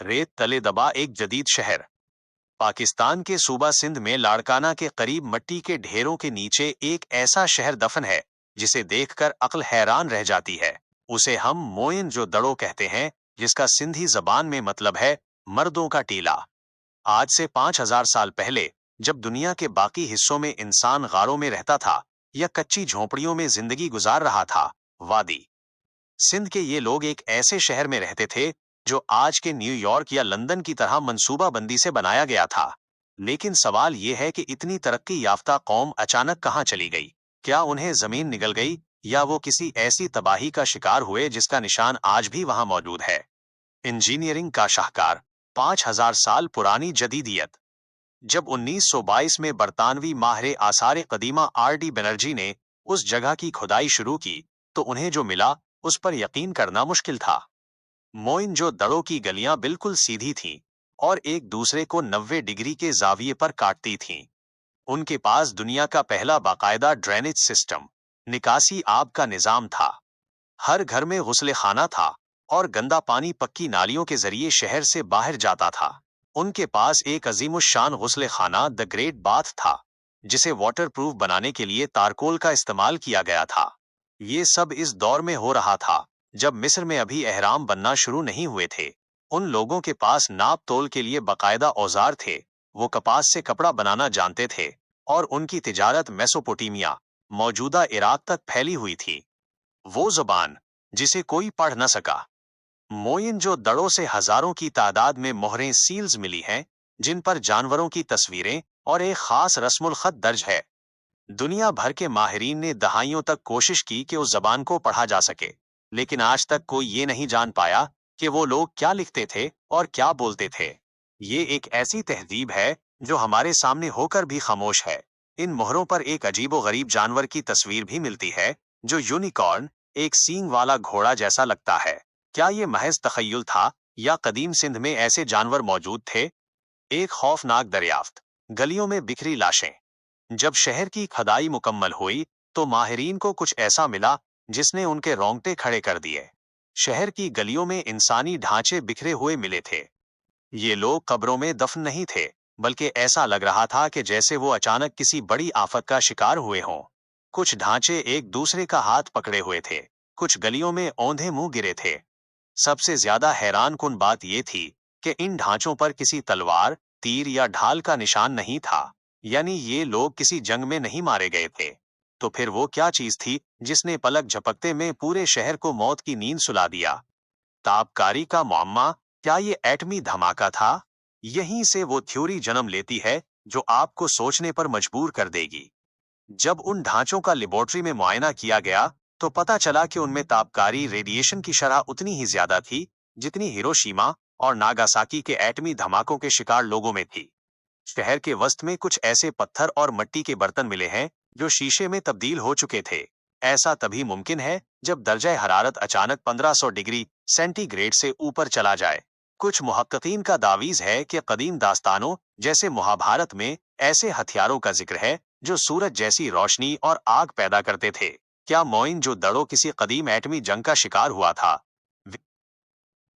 रेत तले दबा एक जदीद शहर। पाकिस्तान के सूबा सिंध में लाड़काना के करीब मिट्टी के ढेरों के नीचे एक ऐसा शहर दफन है जिसे देखकर अक्ल हैरान रह जाती है। उसे हम मोइनजोदड़ो कहते हैं, जिसका सिंधी जबान में मतलब है मर्दों का टीला। आज से 5000 साल पहले, जब दुनिया के बाकी हिस्सों में इंसान गारों में रहता था या कच्ची झोंपड़ियों में जिंदगी गुजार रहा था, वादी सिंध के ये लोग एक ऐसे शहर में रहते थे जो आज के न्यूयॉर्क या लंदन की तरह मंसूबाबंदी से बनाया गया था। लेकिन सवाल ये है कि इतनी तरक्की याफ्ता कौम अचानक कहाँ चली गई? क्या उन्हें जमीन निगल गई या वो किसी ऐसी तबाही का शिकार हुए जिसका निशान आज भी वहां मौजूद है? इंजीनियरिंग का शाहकार, 5000 साल पुरानी जदीदियत। जब 1922 में बरतानवी माहिर आसार कदीमा R.D. बनर्जी ने उस जगह की खुदाई शुरू की, तो उन्हें जो मिला उस पर यकीन करना मुश्किल था। मोइनजोदड़ो की गलियां बिल्कुल सीधी थीं और एक दूसरे को 90 डिग्री के जाविये पर काटती थीं। उनके पास दुनिया का पहला बाकायदा ड्रेनेज सिस्टम, निकासी आब का निजाम था। हर घर में गुस्ले खाना था और गंदा पानी पक्की नालियों के जरिए शहर से बाहर जाता था। उनके पास एक अजीमुशान गुस्ले खाना द ग्रेट बाथ था, जिसे वाटर प्रूफ बनाने के लिए तारकोल का इस्तेमाल किया गया था। ये सब इस दौर में हो रहा था जब मिस्र में अभी एहराम बनना शुरू नहीं हुए थे। उन लोगों के पास नाप तोल के लिए बाकायदा औजार थे, वो कपास से कपड़ा बनाना जानते थे और उनकी तिजारत मेसोपोटामिया, मौजूदा इराक तक फैली हुई थी। वो जुबान जिसे कोई पढ़ न सका। मोइनजोदड़ो से हजारों की तादाद में मोहरें सील्स मिली हैं, जिन पर जानवरों की तस्वीरें और एक खास रस्मुल खत दर्ज है। दुनिया भर के माहिरीन ने दहाइयों तक कोशिश की कि उस जबान को पढ़ा जा सके, लेकिन आज तक कोई ये नहीं जान पाया कि वो लोग क्या लिखते थे और क्या बोलते थे। ये एक ऐसी तहजीब है जो हमारे सामने होकर भी खामोश है। इन मोहरों पर एक अजीबोगरीब जानवर की तस्वीर भी मिलती है, जो यूनिकॉर्न, एक सींग वाला घोड़ा जैसा लगता है। क्या ये महज तखय्युल था या कदीम सिंध में ऐसे जानवर मौजूद थे? एक खौफनाक दरियाफ्त, गलियों में बिखरी लाशें। जब शहर की खदाई मुकम्मल हुई तो माहिरीन को कुछ ऐसा मिला जिसने उनके रोंगटे खड़े कर दिए। शहर की गलियों में इंसानी ढांचे बिखरे हुए मिले थे। ये लोग कब्रों में दफन नहीं थे, बल्कि ऐसा लग रहा था कि जैसे वो अचानक किसी बड़ी आफत का शिकार हुए हों। कुछ ढांचे एक दूसरे का हाथ पकड़े हुए थे, कुछ गलियों में औंधे मुंह गिरे थे। सबसे ज्यादा हैरान कुन बात यह थी कि इन ढांचों पर किसी तलवार, तीर या ढाल का निशान नहीं था, यानी ये लोग किसी जंग में नहीं मारे गए थे। तो फिर वो क्या चीज थी जिसने पलक झपकते में पूरे शहर को मौत की नींद सुला दिया? ताबकारी का मुअम्मा, क्या ये एटमी धमाका था? यहीं से वो थ्योरी जन्म लेती है जो आपको सोचने पर मजबूर कर देगी। जब उन ढांचों का लेबोरेटरी में मुआयना किया गया तो पता चला कि उनमें ताबकारी रेडिएशन की शरह उतनी ही ज्यादा थी जितनी हिरोशिमा और नागासाकी के एटमी धमाकों के शिकार लोगों में थी। शहर के वस्त में कुछ ऐसे पत्थर और मिट्टी के बर्तन मिले हैं जो शीशे में तब्दील हो चुके थे। ऐसा तभी मुमकिन है जब दर्जा हरारत अचानक 1500 डिग्री सेंटीग्रेड से ऊपर चला जाए। कुछ मुहक्किकीन का दावीज है कि कदीम दास्तानों जैसे महाभारत में ऐसे हथियारों का जिक्र है जो सूरज जैसी रोशनी और आग पैदा करते थे। क्या मोइनजोदड़ो किसी कदीम एटमी जंग का शिकार हुआ था